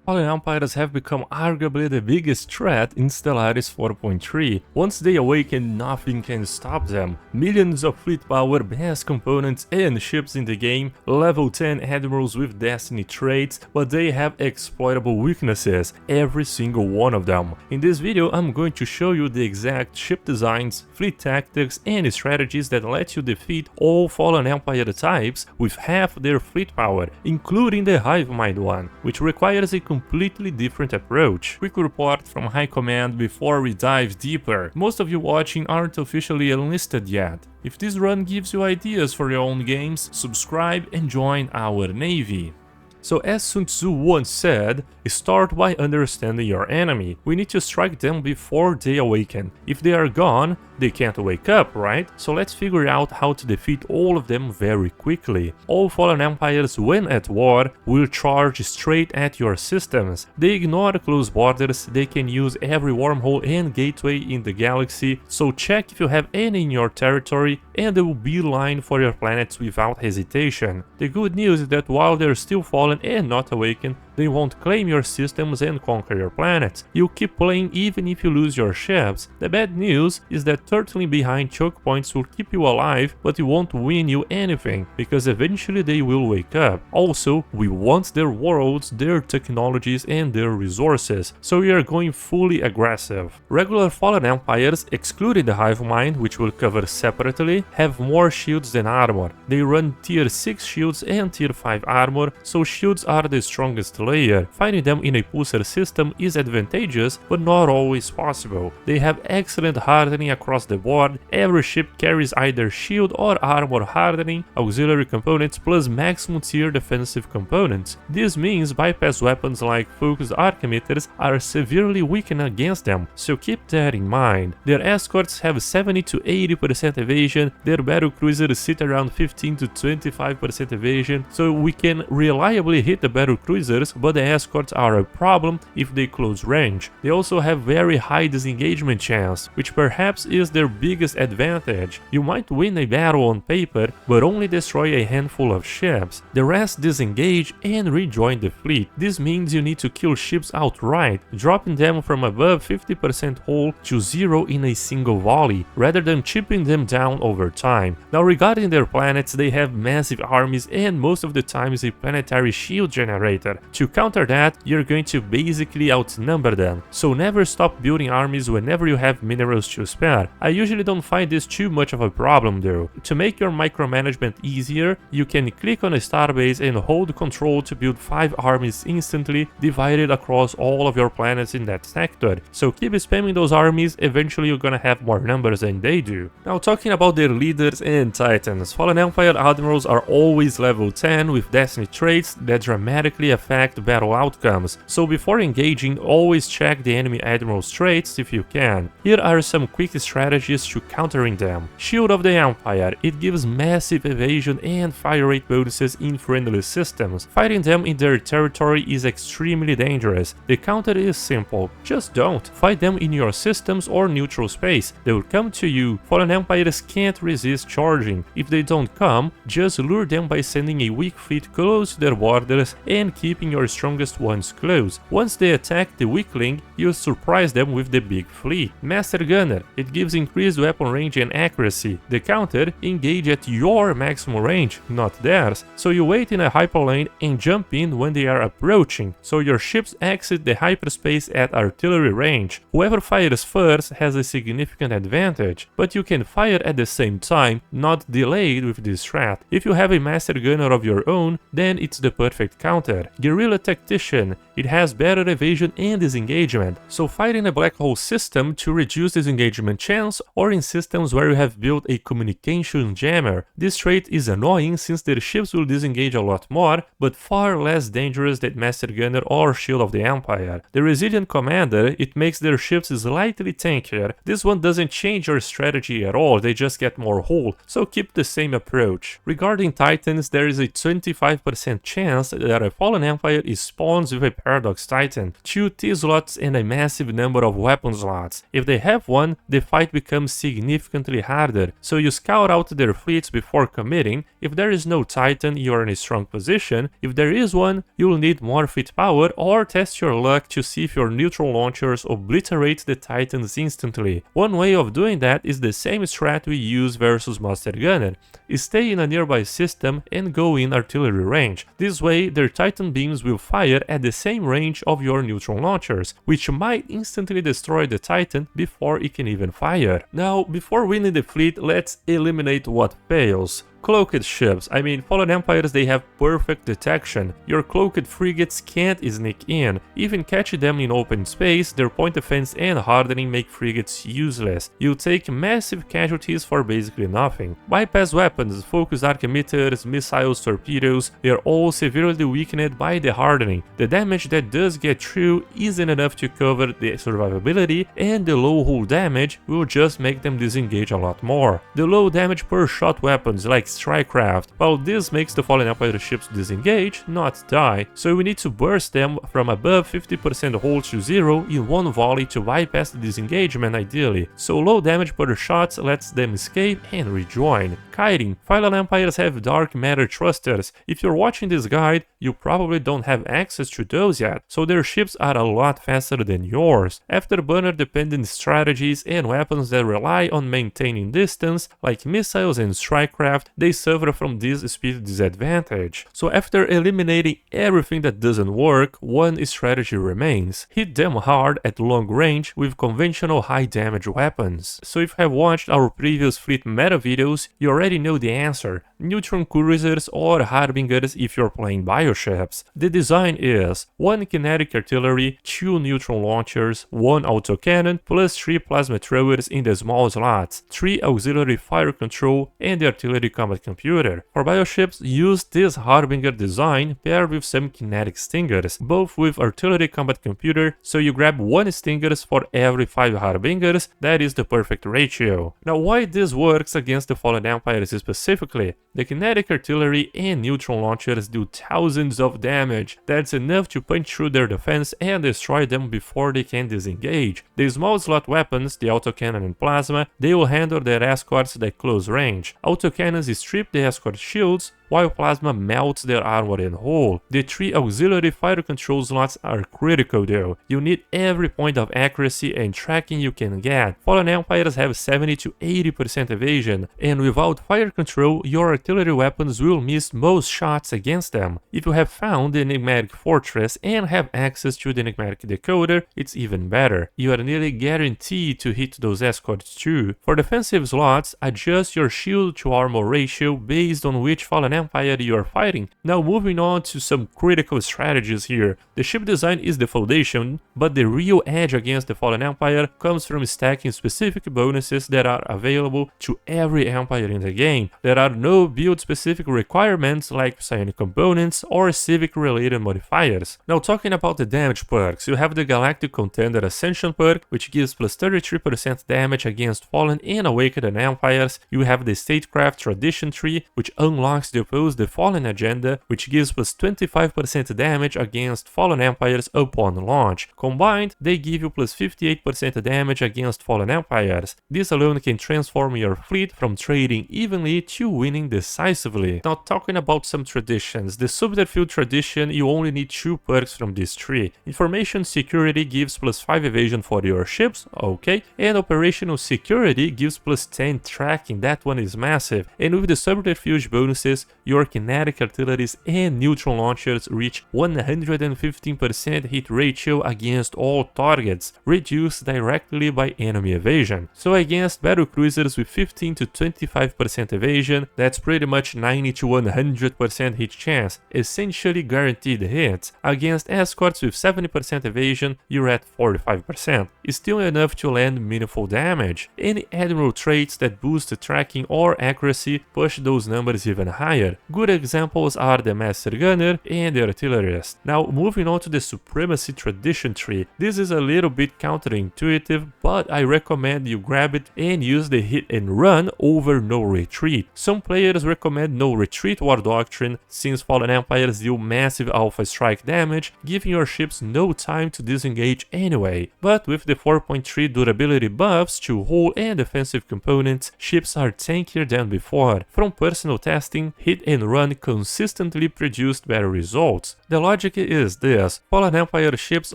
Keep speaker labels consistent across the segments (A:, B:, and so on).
A: Fallen Empires have become arguably the biggest threat in Stellaris 4.3. Once they awaken, nothing can stop them. Millions of fleet power, best components and ships in the game, level 10 admirals with destiny traits, but they have exploitable weaknesses, every single one of them. In this video I'm going to show you the exact ship designs, fleet tactics and strategies that let you defeat all Fallen Empire types with half their fleet power, including the Hive-Mind one, which requires a completely different approach. Quick report from High Command before we dive deeper. Most of you watching aren't officially enlisted yet. If this run gives you ideas for your own games, subscribe and join our navy. So as Sun Tzu once said, start by understanding your enemy. We need to strike them before they awaken. If they are gone, they can't wake up, right? So let's figure out how to defeat all of them very quickly. All Fallen Empires, when at war, will charge straight at your systems. They ignore close borders, they can use every wormhole and gateway in the galaxy, so check if you have any in your territory and they will beeline for your planets without hesitation. The good news is that while they're still fallen and not awakened, they won't claim your systems and conquer your planets. You'll keep playing even if you lose your ships. The bad news is that turtling behind choke points will keep you alive, but it won't win you anything, because eventually they will wake up. Also, we want their worlds, their technologies and their resources, so we are going fully aggressive. Regular Fallen Empires, excluding the Hive-Mind, which we'll cover separately, have more shields than armor. They run tier 6 shields and tier 5 armor, so shields are the strongest layer. Finding them in a pulsar system is advantageous, but not always possible. They have excellent hardening across the board. Every ship carries either shield or armor hardening, auxiliary components plus maximum tier defensive components. This means bypass weapons like Focused Arc Emitters are severely weakened against them, so keep that in mind. Their escorts have 70 to 80% evasion, their battle cruisers sit around 15 to 25% evasion, so we can reliably hit the battle cruisers, but the escorts are a problem if they close range. They also have very high disengagement chance, which perhaps is their biggest advantage. You might win a battle on paper, but only destroy a handful of ships. The rest disengage and rejoin the fleet. This means you need to kill ships outright, dropping them from above 50% hull to 0 in a single volley, rather than chipping them down over time. Now regarding their planets, they have massive armies and most of the time is a planetary shield generator. To counter that, you're going to basically outnumber them, so never stop building armies whenever you have minerals to spare. I usually don't find this too much of a problem though. To make your micromanagement easier, you can click on a starbase and hold control to build 5 armies instantly, divided across all of your planets in that sector. So keep spamming those armies, eventually you're gonna have more numbers than they do. Now talking about their leaders and titans, Fallen Empire admirals are always level 10 with destiny traits that dramatically affect battle outcomes, so before engaging, always check the enemy admiral's traits if you can. Here are some quick strategies to countering them. Shield of the Empire, it gives massive evasion and fire rate bonuses in friendly systems. Fighting them in their territory is extremely dangerous. The counter is simple, just don't. Fight them in your systems or neutral space, they will come to you. Fallen Empires can't resist charging. If they don't come, just lure them by sending a weak fleet close to their borders and keeping your strongest ones close. Once they attack the weakling, you surprise them with the big fleet. Master Gunner, it gives increased weapon range and accuracy. The counter, engage at your maximum range, not theirs, so you wait in a hyperlane and jump in when they are approaching, so your ships exit the hyperspace at artillery range. Whoever fires first has a significant advantage, but you can fire at the same time, not delayed with this strat. If you have a Master Gunner of your own, then it's the perfect counter. Guerrilla Tactician, it has better evasion and disengagement, so fight in a black hole system to reduce disengagement chance or in systems where you have built a communication jammer. This trait is annoying since their ships will disengage a lot more, but far less dangerous than Master Gunner or Shield of the Empire. The Resilient Commander, it makes their ships slightly tankier. This one doesn't change your strategy at all, they just get more hull, so keep the same approach. Regarding Titans, there is a 25% chance that a Fallen Empire Empire spawns with a Paradox Titan, 2 T-slots and a massive number of weapon slots. If they have one, the fight becomes significantly harder, so you scout out their fleets before committing. If there is no Titan, you are in a strong position. If there is one, you will need more fleet power or test your luck to see if your Neutron Launchers obliterate the Titans instantly. One way of doing that is the same strat we use versus Master Gunner. Stay in a nearby system and go in artillery range. This way, their Titan beams will fire at the same range of your Neutron Launchers, which might instantly destroy the Titan before it can even fire. Now, before winning the fleet, let's eliminate what fails. Cloaked ships. I mean, Fallen Empires, they have perfect detection. Your cloaked frigates can't sneak in. Even catching them in open space, their point defense and hardening make frigates useless. You take massive casualties for basically nothing. Bypass weapons, focused arc emitters, missiles, torpedoes, they are all severely weakened by the hardening. The damage that does get through isn't enough to cover the survivability, and the low hull damage will just make them disengage a lot more. The low damage per shot weapons like Strikecraft, while this makes the Fallen Empire ships disengage, not die, so we need to burst them from above 50% hull to 0 in one volley to bypass the disengagement ideally, so low damage per shot lets them escape and rejoin. Kiting. Fallen Empires have dark matter thrusters. If you're watching this guide, you probably don't have access to those yet, so their ships are a lot faster than yours. After burner-dependent strategies and weapons that rely on maintaining distance, like missiles and Strikecraft, they suffer from this speed disadvantage. So after eliminating everything that doesn't work, one strategy remains. Hit them hard at long range with conventional high damage weapons. So if you have watched our previous fleet meta videos, you already know the answer. Neutron Cruisers or Harbingers if you're playing bioships. The design is 1 Kinetic Artillery, 2 Neutron Launchers, 1 autocannon, plus 3 plasma throwers in the small slots, 3 auxiliary fire control, and the artillery combat computer. For bioships, use this Harbinger design paired with some kinetic stingers, both with artillery combat computer, so you grab 1 stingers for every 5 Harbingers. That is the perfect ratio. Now why this works against the Fallen Empires specifically? The Kinetic Artillery and Neutron Launchers do thousands of damage. That's enough to punch through their defense and destroy them before they can disengage. The small slot weapons, the autocannon and plasma, they will handle their escorts at close range. Autocannons strip the escort shields, while plasma melts their armor and hull. The 3 auxiliary fire control slots are critical though. You need every point of accuracy and tracking you can get. Fallen Empires have 70 to 80% evasion, and without fire control, your artillery weapons will miss most shots against them. If you have found the enigmatic fortress and have access to the enigmatic decoder, it's even better. You are nearly guaranteed to hit those escorts too. For defensive slots, adjust your shield to armor ratio based on which Fallen Empire you are fighting. Now moving on to some critical strategies here. The ship design is the foundation, but the real edge against the Fallen Empire comes from stacking specific bonuses that are available to every empire in the game. There are no build specific requirements like psionic components or civic related modifiers. Now talking about the damage perks, you have the Galactic Contender Ascension perk, which gives plus 33% damage against Fallen and Awakened empires. You have the Statecraft Tradition tree, which unlocks the the Fallen agenda, which gives plus 25% damage against Fallen empires upon launch. Combined, they give you plus 58% damage against Fallen empires. This alone can transform your fleet from trading evenly to winning decisively. Now talking about some traditions, the Subterfuge tradition, you only need 2 perks from this tree. Information Security gives plus 5 evasion for your ships, okay, and Operational Security gives plus 10 tracking, that one is massive. And with the Subterfuge bonuses, your Kinetic Artilleries and Neutron Launchers reach 115% hit ratio against all targets, reduced directly by enemy evasion. So against battle cruisers with 15 to 25% evasion, that's pretty much 90 to 100% hit chance, essentially guaranteed hits. Against escorts with 70% evasion, you're at 45%. It's still enough to land meaningful damage. Any admiral traits that boost tracking or accuracy push those numbers even higher. Good examples are the Master Gunner and the Artillerist. Now moving on to the Supremacy Tradition tree. This is a little bit counterintuitive, but I recommend you grab it and use the hit and run over no retreat. Some players recommend no retreat war doctrine, since Fallen Empires deal massive alpha strike damage, giving your ships no time to disengage anyway. But with the 4.3 durability buffs to hull and defensive components, ships are tankier than before. From personal testing, hit and run consistently produced better results. The logic is this: Fallen Empire ships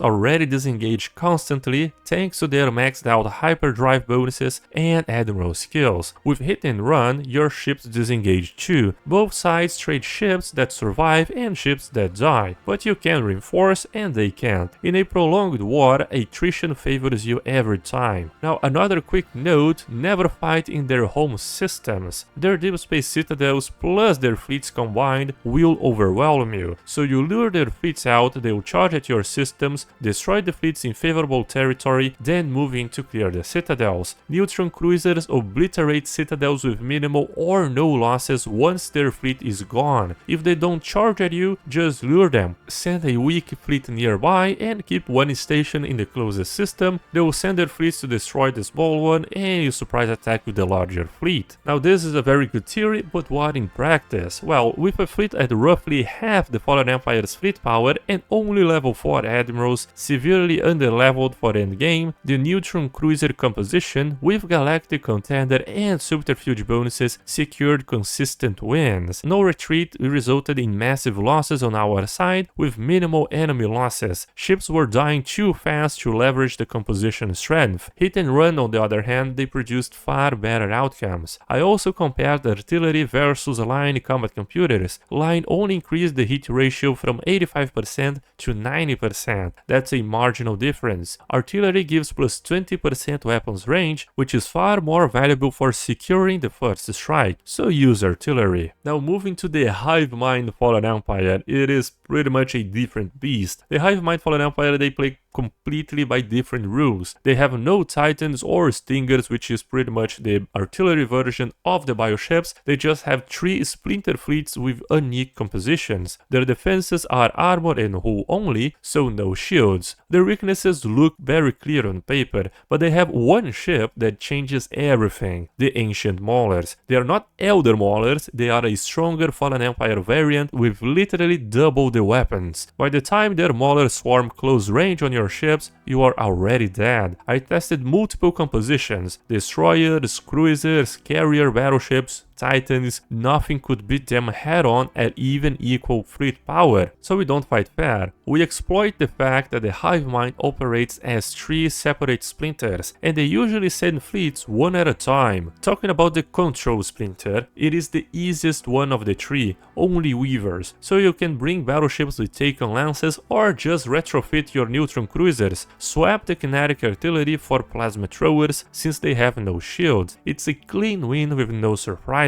A: already disengage constantly thanks to their maxed out hyperdrive bonuses and admiral skills. With hit and run, your ships disengage too. Both sides trade ships that survive and ships that die, but you can reinforce and they can't. In a prolonged war, attrition favors you every time. Now another quick note, never fight in their home systems. Their deep space citadels plus their fleets combined will overwhelm you, so you lure their fleets out, they'll charge at your systems, destroy the fleets in favorable territory, then move in to clear the citadels. Neutron Cruisers obliterate citadels with minimal or no losses once their fleet is gone. If they don't charge at you, just lure them. Send a weak fleet nearby and keep one station in the closest system. They will send their fleets to destroy the small one and you surprise attack with the larger fleet. Now this is a very good theory, but what in practice? Well, with a fleet at roughly half the Fallen Empire's fleet power and only level 4 admirals, severely underleveled for endgame, the Neutron Cruiser composition with Galactic Contender and Subterfuge bonuses secured consistent wins. No retreat resulted in massive losses on our side with minimal enemy losses. Ships were dying too fast to leverage the composition strength. Hit and run on the other hand, they produced far better outcomes. I also compared artillery versus line combat computers. Line only increased the hit ratio from 85% to 90%. That's a marginal difference. Artillery gives plus 20% weapons range, which is far more valuable for securing the first strike, so use artillery. Now moving to the Hive-Mind Fallen Empire, it is pretty much a different beast. The Hive-Mind Fallen Empire, they play completely by different rules. They have no titans or stingers, which is pretty much the artillery version of the bioships. They just have 3 splinter fleets with unique compositions. Their defenses are armor and hull only, so no shields. Their weaknesses look very clear on paper, but they have one ship that changes everything: the Ancient Maulers. They are not Elder Maulers, they are a stronger Fallen Empire variant with literally double the weapons. By the time their Maulers swarm close range on your ships, you are already dead. I tested multiple compositions: destroyers, cruisers, carrier battleships, titans. Nothing could beat them head on at even equal fleet power, so we don't fight fair. We exploit the fact that the Hive-Mind operates as 3 separate splinters, and they usually send fleets one at a time. Talking about the control splinter, it is the easiest one of the 3, only weavers, so you can bring battleships with taken lances or just retrofit your Neutron Cruisers. Swap the Kinetic Artillery for plasma throwers since they have no shields. It's a clean win with no surprise.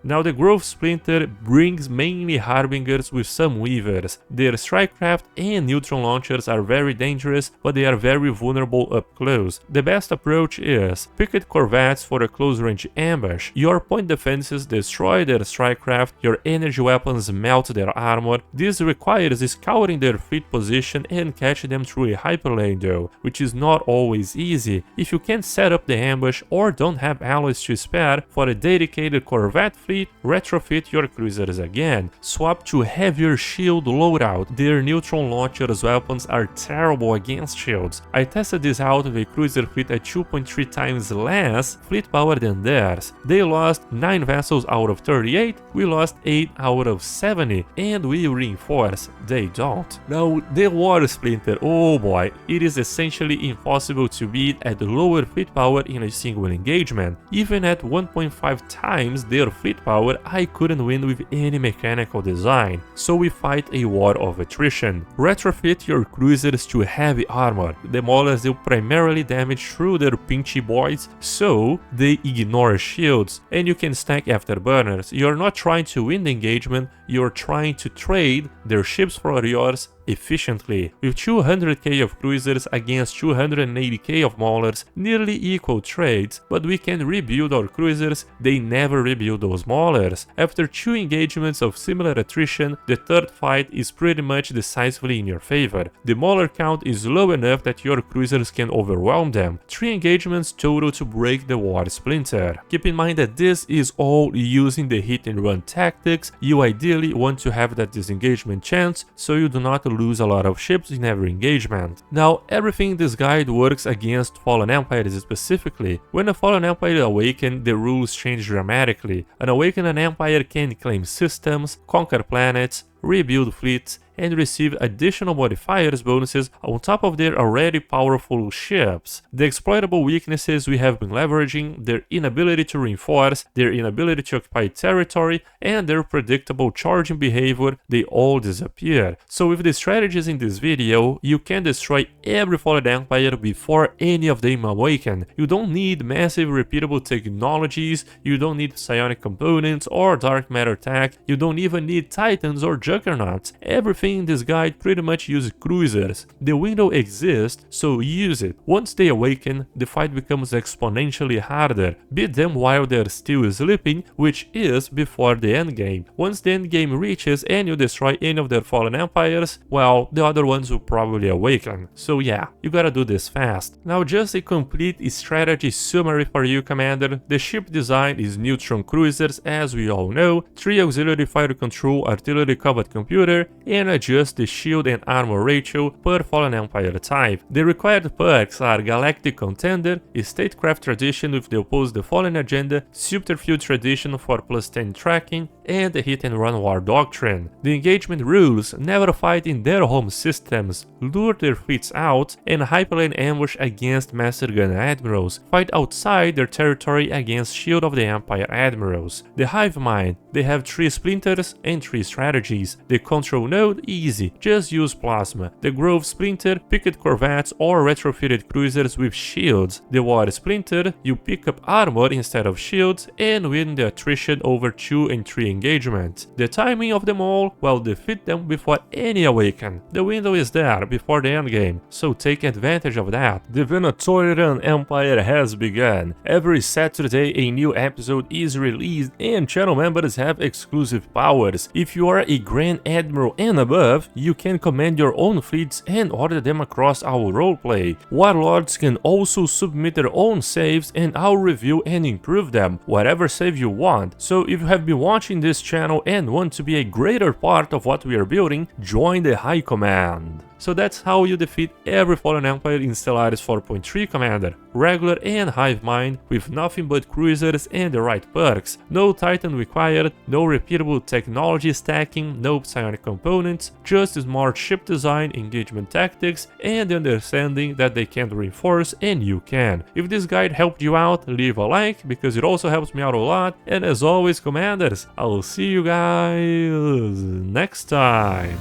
A: Now the Growth Splinter brings mainly Harbingers with some Weavers. Their Strikecraft and Neutron Launchers are very dangerous, but they are very vulnerable up close. The best approach is picket corvettes for a close range ambush. Your point defenses destroy their Strikecraft, your energy weapons melt their armor. This requires scouting their fleet position and catch them through a hyperlane though, which is not always easy. If you can't set up the ambush or don't have alloys to spare for a dedicated corvette fleet, retrofit your cruisers again. Swap to heavier shield loadout. Their Neutron Launchers weapons are terrible against shields. I tested this out with a cruiser fleet at 2.3 times less fleet power than theirs. They lost 9 vessels out of 38, we lost 8 out of 70, and we reinforce, they don't. Now the War Splinter, oh boy, it is essentially impossible to beat at lower fleet power in a single engagement. Even at 1.5 times their fleet power, I couldn't win with any mechanical design, so we fight a war of attrition. Retrofit your cruisers to heavy armor. The Maulers deal primarily damage through their pinchy boys, so they ignore shields, and you can stack afterburners. You're not trying to win the engagement, you're trying to trade their ships for yours efficiently. With 200k of cruisers against 280k of maulers, nearly equal trades, but we can rebuild our cruisers, they never rebuild those maulers. After 2 engagements of similar attrition, the third fight is pretty much decisively in your favor. The mauler count is low enough that your cruisers can overwhelm them. 3 engagements total to break the war splinter. Keep in mind that this is all using the hit and run tactics. You ideally want to have that disengagement chance so you do not lose a lot of ships in every engagement. Now, everything in this guide works against Fallen Empires specifically. When a Fallen Empire awakens, the rules change dramatically. An awakened empire can claim systems, conquer planets, rebuild fleets, and receive additional modifiers bonuses on top of their already powerful ships. The exploitable weaknesses we have been leveraging, their inability to reinforce, their inability to occupy territory, and their predictable charging behavior, they all disappear. So with the strategies in this video, you can destroy every Fallen Empire before any of them awaken. You don't need massive repeatable technologies, you don't need psionic components or dark matter tech, you don't even need titans or juggernauts. Everything in this guide pretty much uses cruisers. The window exists, so use it. Once they awaken, the fight becomes exponentially harder. Beat them while they're still sleeping, which is before the endgame. Once the endgame reaches and you destroy any of their fallen empires, well, the other ones will probably awaken. So yeah, you gotta do this fast. Now just a complete strategy summary for you, Commander. The ship design is Neutron Cruisers, as we all know, 3 auxiliary fire control artillery combat computer, and adjust the shield and armor ratio per Fallen Empire type. The required perks are Galactic Contender, Statecraft Tradition with the Oppose the Fallen agenda, Subterfuge Tradition for +10 tracking, and the Hit and Run War Doctrine. The engagement rules: never fight in their home systems, lure their fleets out, and hyperlane ambush against Master Gun Admirals, fight outside their territory against Shield of the Empire Admirals. The Hive-Mind: they have 3 splinters and 3 strategies. The Control Node: easy, just use Plasma. The Grove Splinter: picket corvettes or retrofitted cruisers with shields. The War Splinter: you pick up armor instead of shields and win the attrition over 2 and 3 engagements. The timing of them all: well, defeat them before any awaken. The window is there before the endgame, so take advantage of that. The Venatorian Empire has begun. Every Saturday a new episode is released and channel members have exclusive powers. If you are a Grand Admiral and above, you can command your own fleets and order them across our roleplay. Warlords can also submit their own saves and I'll review and improve them, whatever save you want. So if you have been watching this channel and want to be a greater part of what we are building, join the High Command. So that's how you defeat every Fallen Empire in Stellaris 4.3, Commander. Regular and Hive-Mind, with nothing but cruisers and the right perks. No Titan required, no repeatable technology stacking, no psionic components, just smart ship design, engagement tactics, and the understanding that they can't reinforce and you can. If this guide helped you out, leave a like, because it also helps me out a lot. And as always, Commanders, I'll see you guys next time.